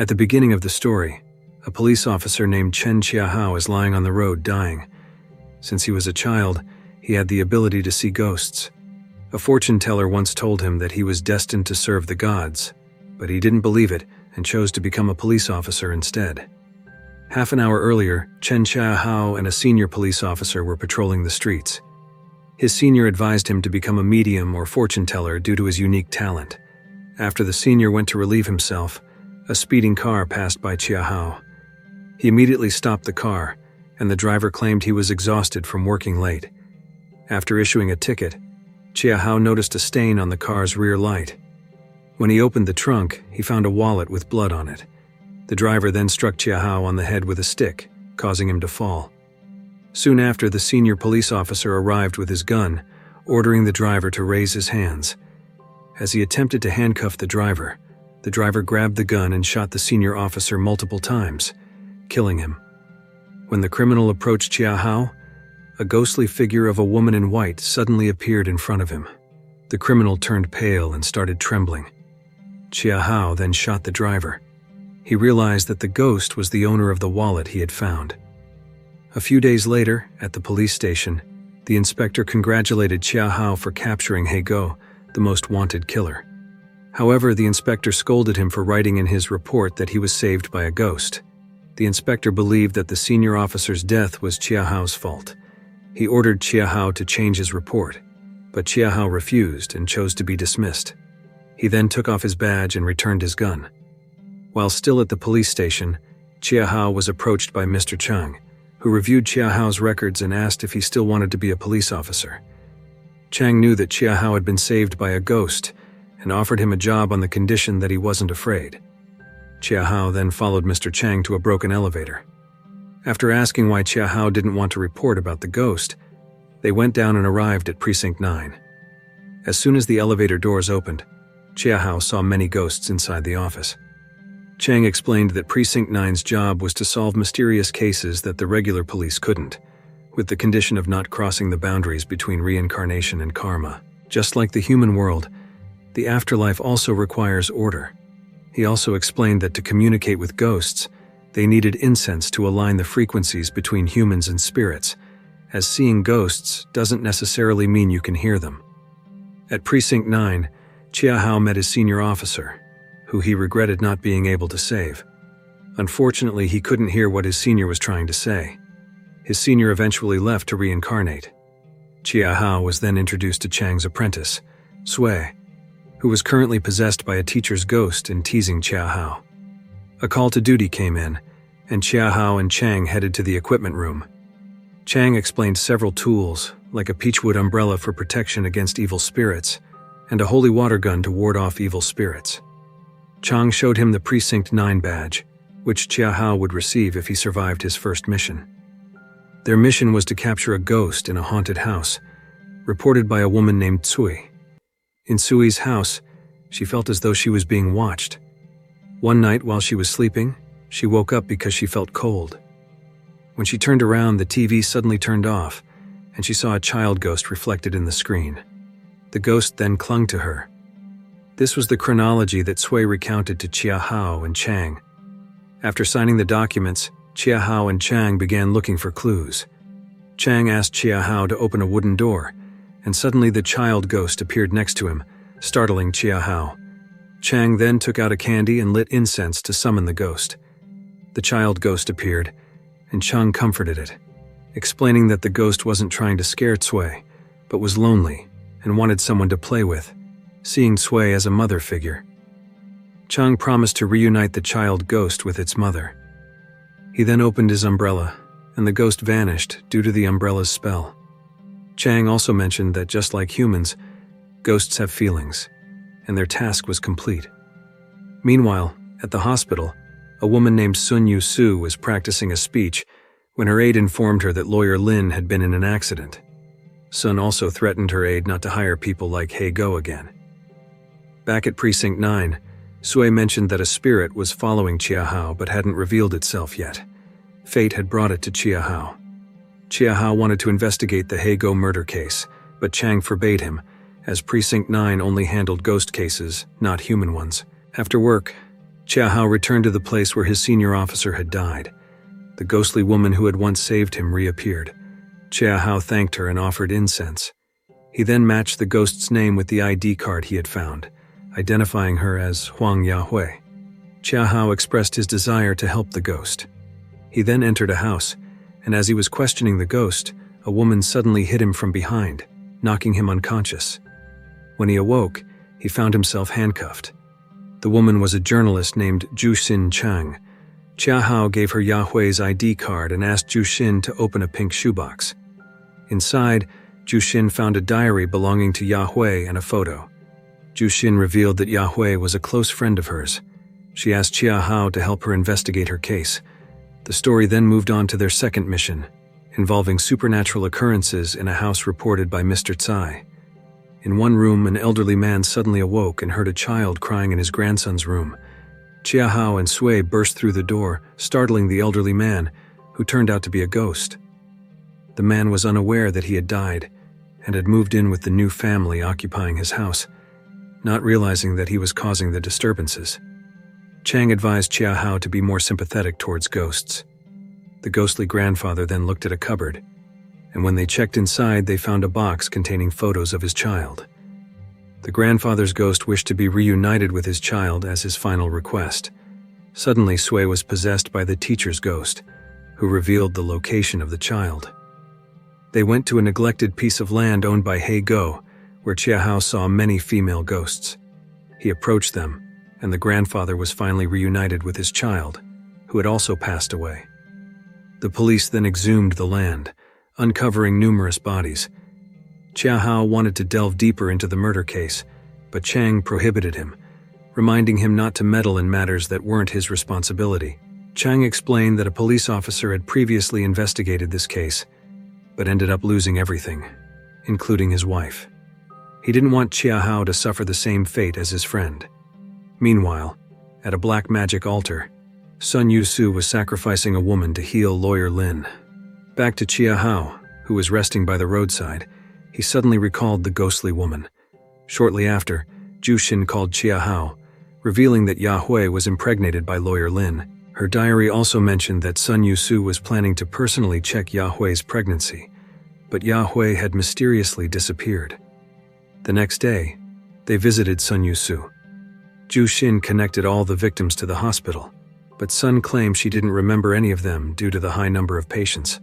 At the beginning of the story, a police officer named Chen Chiahao is lying on the road dying. Since he was a child, he had the ability to see ghosts. A fortune teller once told him that he was destined to serve the gods, but he didn't believe it and chose to become a police officer instead. Half an hour earlier, Chen Chiahao and a senior police officer were patrolling the streets. His senior advised him to become a medium or fortune teller due to his unique talent. After the senior went to relieve himself, a speeding car passed by Chiahao. He immediately stopped the car, and the driver claimed he was exhausted from working late. After issuing a ticket, Chiahao noticed a stain on the car's rear light. When he opened the trunk, he found a wallet with blood on it. The driver then struck Chiahao on the head with a stick, causing him to fall. Soon after, the senior police officer arrived with his gun, ordering the driver to raise his hands. As he attempted to handcuff the driver grabbed the gun and shot the senior officer multiple times, killing him. When the criminal approached Chiahao, a ghostly figure of a woman in white suddenly appeared in front of him. The criminal turned pale and started trembling. Chiahao then shot the driver. He realized that the ghost was the owner of the wallet he had found. A few days later, at the police station, the inspector congratulated Chiahao for capturing He Go, the most wanted killer. However, the inspector scolded him for writing in his report that he was saved by a ghost. The inspector believed that the senior officer's death was Chiahao's fault. He ordered Chiahao to change his report, but Chiahao refused and chose to be dismissed. He then took off his badge and returned his gun. While still at the police station, Chiahao was approached by Mr. Chang, who reviewed Chiahao's records and asked if he still wanted to be a police officer. Chang knew that Chiahao had been saved by a ghost and offered him a job on the condition that he wasn't afraid. Chiahao then followed Mr. Chang to a broken elevator. After asking why Chiahao didn't want to report about the ghost, they went down and arrived at Precinct 9. As soon as the elevator doors opened, Chiahao saw many ghosts inside the office. Chang explained that Precinct 9's job was to solve mysterious cases that the regular police couldn't, with the condition of not crossing the boundaries between reincarnation and karma. Just like the human world, the afterlife also requires order. He also explained that to communicate with ghosts, they needed incense to align the frequencies between humans and spirits, as seeing ghosts doesn't necessarily mean you can hear them. At Precinct 9, Chiahao met his senior officer, who he regretted not being able to save. Unfortunately, he couldn't hear what his senior was trying to say. His senior eventually left to reincarnate. Chiahao was then introduced to Chang's apprentice, Sui, who was currently possessed by a teacher's ghost and teasing Chiahao. A call to duty came in, and Chiahao and Chang headed to the equipment room. Chang explained several tools, like a peachwood umbrella for protection against evil spirits, and a holy water gun to ward off evil spirits. Chang showed him the Precinct 9 badge, which Chiahao would receive if he survived his first mission. Their mission was to capture a ghost in a haunted house, reported by a woman named Sui. In Sui's house, she felt as though she was being watched. One night while she was sleeping, she woke up because she felt cold. When she turned around, the TV suddenly turned off, and she saw a child ghost reflected in the screen. The ghost then clung to her. This was the chronology that Sui recounted to Chiahao and Chang. After signing the documents, Chiahao and Chang began looking for clues. Chang asked Chiahao to open a wooden door, and suddenly the child ghost appeared next to him, startling Chiahao. Chang then took out a candy and lit incense to summon the ghost. The child ghost appeared, and Chang comforted it, explaining that the ghost wasn't trying to scare Sui, but was lonely and wanted someone to play with, seeing Sui as a mother figure. Chang promised to reunite the child ghost with its mother. He then opened his umbrella, and the ghost vanished due to the umbrella's spell. Chang also mentioned that just like humans, ghosts have feelings, and their task was complete. Meanwhile, at the hospital, a woman named Sun Yu Su was practicing a speech when her aide informed her that lawyer Lin had been in an accident. Sun also threatened her aide not to hire people like He Go again. Back at Precinct 9, Sui mentioned that a spirit was following Chiahao but hadn't revealed itself yet. Fate had brought it to Chiahao. Chiahao wanted to investigate the He Go murder case, but Chang forbade him, as Precinct 9 only handled ghost cases, not human ones. After work, Chia Hao returned to the place where his senior officer had died. The ghostly woman who had once saved him reappeared. Chia Hao thanked her and offered incense. He then matched the ghost's name with the ID card he had found, identifying her as Huang Yahui. Chia Hao expressed his desire to help the ghost. He then entered a house, and as he was questioning the ghost, a woman suddenly hit him from behind, knocking him unconscious. When he awoke, he found himself handcuffed. The woman was a journalist named Juxin Chang. Chia Hao gave her Yahui's ID card and asked Juxin to open a pink shoebox. Inside, Juxin found a diary belonging to Yahui and a photo. Juxin revealed that Yahui was a close friend of hers. She asked Chia Hao to help her investigate her case. The story then moved on to their second mission, involving supernatural occurrences in a house reported by Mr. Tsai. In one room, an elderly man suddenly awoke and heard a child crying in his grandson's room. Chia Hao and Sui burst through the door, startling the elderly man, who turned out to be a ghost. The man was unaware that he had died and had moved in with the new family occupying his house, not realizing that he was causing the disturbances. Chang advised Chia Hao to be more sympathetic towards ghosts. The ghostly grandfather then looked at a cupboard, and when they checked inside, they found a box containing photos of his child. The grandfather's ghost wished to be reunited with his child as his final request. Suddenly, Sui was possessed by the teacher's ghost, who revealed the location of the child. They went to a neglected piece of land owned by He Go, where Chia Hao saw many female ghosts. He approached them, and the grandfather was finally reunited with his child, who had also passed away. The police then exhumed the land, uncovering numerous bodies. Chia Hao wanted to delve deeper into the murder case, but Chang prohibited him, reminding him not to meddle in matters that weren't his responsibility. Chang explained that a police officer had previously investigated this case, but ended up losing everything, including his wife. He didn't want Chia Hao to suffer the same fate as his friend. Meanwhile, at a black magic altar, Sun Yusu was sacrificing a woman to heal Lawyer Lin. Back to Chia Hao, who was resting by the roadside, he suddenly recalled the ghostly woman. Shortly after, Juxin called Chia Hao, revealing that Yahui was impregnated by Lawyer Lin. Her diary also mentioned that Sun Yusu was planning to personally check Yahui's pregnancy, but Yahui had mysteriously disappeared. The next day, they visited Sun Yusu. Juxin connected all the victims to the hospital, but Sun claimed she didn't remember any of them due to the high number of patients.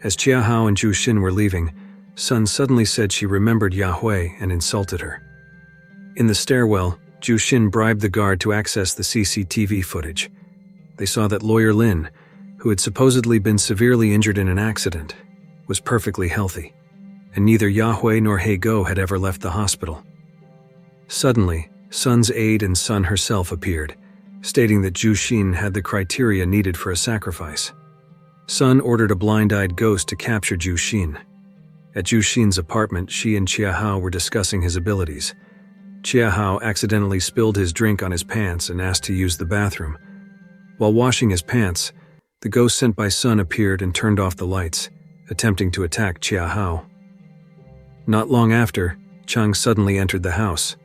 As Chia Hao and Juxin were leaving, Sun suddenly said she remembered Yahui and insulted her. In the stairwell, Juxin bribed the guard to access the CCTV footage. They saw that Lawyer Lin, who had supposedly been severely injured in an accident, was perfectly healthy, and neither Yahui nor He Go had ever left the hospital. Suddenly, Sun's aide and Sun herself appeared, stating that Juxin had the criteria needed for a sacrifice. Sun ordered a blind-eyed ghost to capture Juxin. At Juxin's apartment, she and Chia Hao were discussing his abilities. Chia Hao accidentally spilled his drink on his pants and asked to use the bathroom. While washing his pants, the ghost sent by Sun appeared and turned off the lights, attempting to attack Chia Hao. Not long after, Chang suddenly entered the house.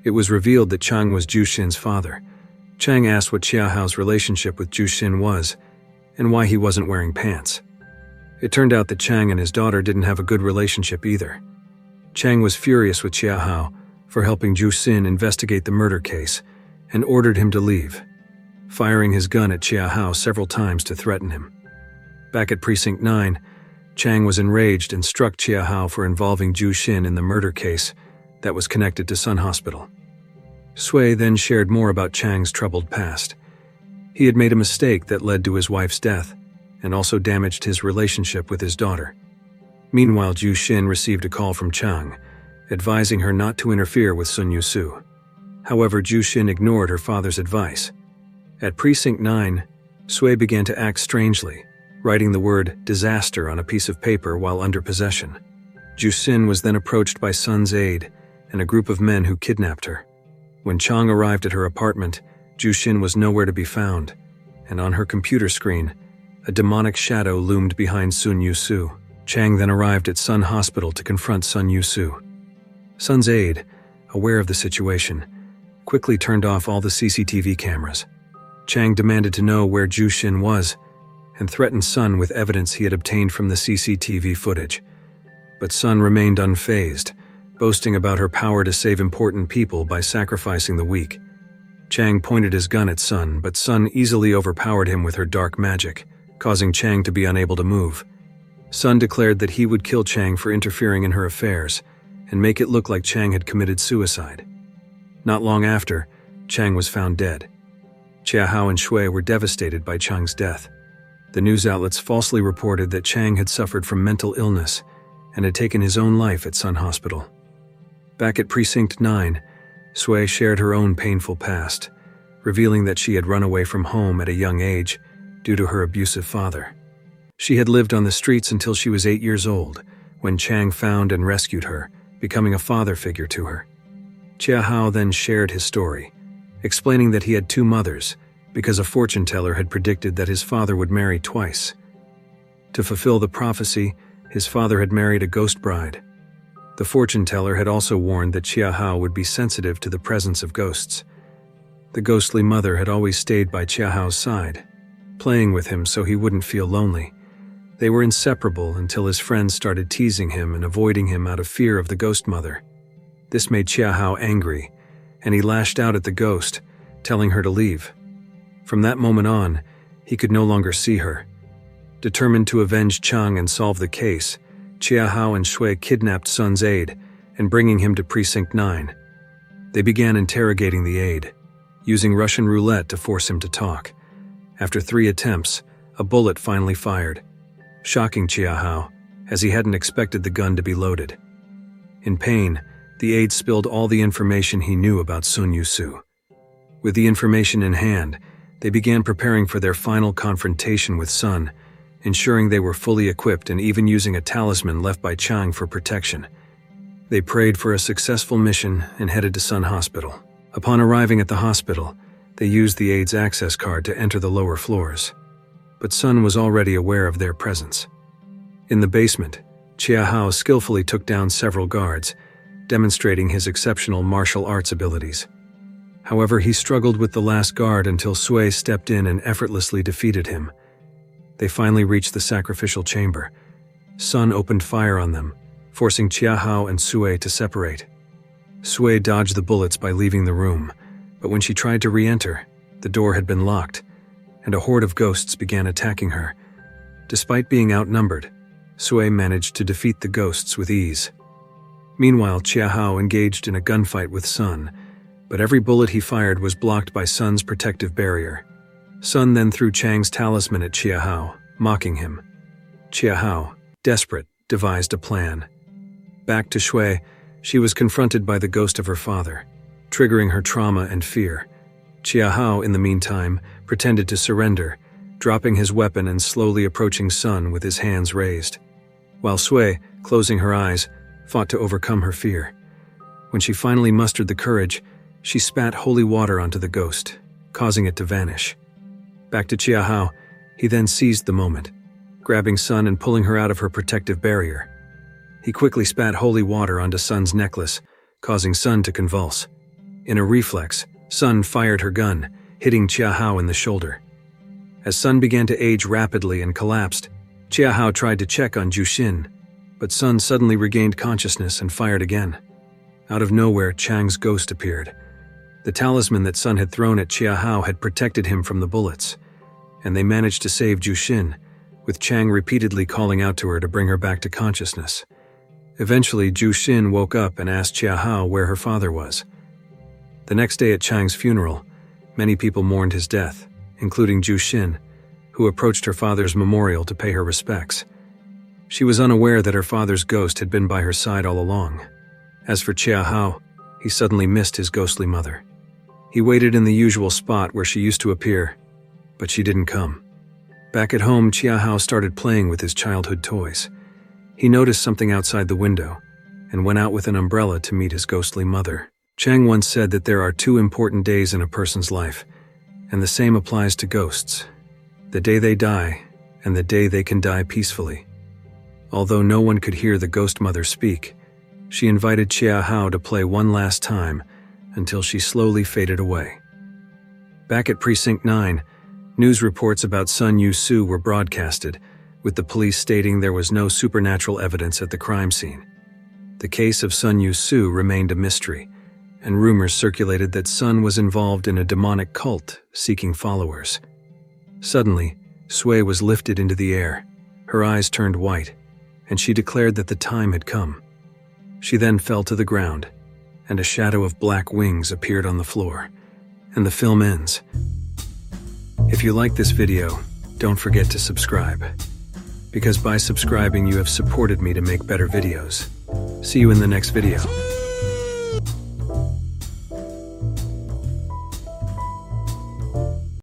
It was revealed that Chang was Juxin's father. Chang asked what Chia Hao's relationship with Juxin was, and why he wasn't wearing pants. It turned out that Chang and his daughter didn't have a good relationship either. Chang was furious with Chia Hao for helping Juxin investigate the murder case and ordered him to leave, firing his gun at Chia Hao several times to threaten him. Back at Precinct 9, Chang was enraged and struck Chia Hao for involving Juxin in the murder case that was connected to Sun Hospital. Sui then shared more about Chang's troubled past. He had made a mistake that led to his wife's death and also damaged his relationship with his daughter. Meanwhile, Juxin received a call from Chang, advising her not to interfere with Sun Yusu. However, Juxin ignored her father's advice. At Precinct 9, Sui began to act strangely, writing the word disaster on a piece of paper while under possession. Juxin was then approached by Sun's aide and a group of men who kidnapped her. When Chang arrived at her apartment, Juxin was nowhere to be found, and on her computer screen, a demonic shadow loomed behind Sun Yusu. Chang then arrived at Sun Hospital to confront Sun Yusu. Sun's aide, aware of the situation, quickly turned off all the CCTV cameras. Chang demanded to know where Jushin was and threatened Sun with evidence he had obtained from the CCTV footage. But Sun remained unfazed, boasting about her power to save important people by sacrificing the weak. Chang pointed his gun at Sun, but Sun easily overpowered him with her dark magic, causing Chang to be unable to move. Sun declared that he would kill Chang for interfering in her affairs and make it look like Chang had committed suicide. Not long after, Chang was found dead. Chia Hao and Shui were devastated by Chang's death. The news outlets falsely reported that Chang had suffered from mental illness and had taken his own life at Sun Hospital. Back at Precinct 9, Sui shared her own painful past, revealing that she had run away from home at a young age due to her abusive father. She had lived on the streets until she was 8 years old, when Chang found and rescued her, becoming a father figure to her. Chia Hao then shared his story, explaining that he had 2 mothers because a fortune teller had predicted that his father would marry twice. To fulfill the prophecy, his father had married a ghost bride. The fortune teller had also warned that Chia Hao would be sensitive to the presence of ghosts. The ghostly mother had always stayed by Chia Hao's side, playing with him so he wouldn't feel lonely. They were inseparable until his friends started teasing him and avoiding him out of fear of the ghost mother. This made Chia Hao angry, and he lashed out at the ghost, telling her to leave. From that moment on, he could no longer see her. Determined to avenge Chang and solve the case, Chia Hao and Shui kidnapped Sun's aide and bringing him to Precinct 9. They began interrogating the aide, using Russian roulette to force him to talk. After 3 attempts, a bullet finally fired, shocking Chia Hao, as he hadn't expected the gun to be loaded. In pain, the aide spilled all the information he knew about Sun Yusu. With the information in hand, they began preparing for their final confrontation with Sun, ensuring they were fully equipped and even using a talisman left by Chang for protection. They prayed for a successful mission and headed to Sun Hospital. Upon arriving at the hospital, they used the aide's access card to enter the lower floors. But Sun was already aware of their presence. In the basement, Chia Hao skillfully took down several guards, demonstrating his exceptional martial arts abilities. However, he struggled with the last guard until Sui stepped in and effortlessly defeated him. They finally reached the sacrificial chamber. Sun opened fire on them, forcing Chia Hao and Sui to separate. Sui dodged the bullets by leaving the room, but when she tried to re-enter, the door had been locked, and a horde of ghosts began attacking her. Despite being outnumbered, Sui managed to defeat the ghosts with ease. Meanwhile, Chia Hao engaged in a gunfight with Sun, but every bullet he fired was blocked by Sun's protective barrier. Sun then threw Chang's talisman at Chia Hao, mocking him. Chia Hao, desperate, devised a plan. Back to Shui, she was confronted by the ghost of her father, triggering her trauma and fear. Chia Hao, in the meantime, pretended to surrender, dropping his weapon and slowly approaching Sun with his hands raised. While Sui, closing her eyes, fought to overcome her fear. When she finally mustered the courage, she spat holy water onto the ghost, causing it to vanish. Back to Chia Hao, he then seized the moment, grabbing Sun and pulling her out of her protective barrier. He quickly spat holy water onto Sun's necklace, causing Sun to convulse. In a reflex, Sun fired her gun, hitting Chia Hao in the shoulder. As Sun began to age rapidly and collapsed, Chia Hao tried to check on Jushin, but Sun suddenly regained consciousness and fired again. Out of nowhere, Chang's ghost appeared. The talisman that Sun had thrown at Chia Hao had protected him from the bullets, and they managed to save Jushin, with Chang repeatedly calling out to her to bring her back to consciousness. Eventually, Jushin woke up and asked Chia Hao where her father was. The next day at Chang's funeral, many people mourned his death, including Jushin, who approached her father's memorial to pay her respects. She was unaware that her father's ghost had been by her side all along. As for Chia Hao, he suddenly missed his ghostly mother. He waited in the usual spot where she used to appear, but she didn't come. Back at home, Chia Hao started playing with his childhood toys. He noticed something outside the window and went out with an umbrella to meet his ghostly mother. Chang once said that there are 2 important days in a person's life, and the same applies to ghosts: the day they die and the day they can die peacefully. Although no one could hear the ghost mother speak, she invited Chia Hao to play one last time until she slowly faded away. Back at Precinct 9, news reports about Sun Yu-soo were broadcasted, with the police stating there was no supernatural evidence at the crime scene. The case of Sun Yu-soo remained a mystery, and rumors circulated that Sun was involved in a demonic cult seeking followers. Suddenly, Sui was lifted into the air. Her eyes turned white, and she declared that the time had come. She then fell to the ground, and a shadow of black wings appeared on the floor, and the film ends. If you like this video, don't forget to subscribe, because by subscribing you have supported me to make better videos. See you in the next video.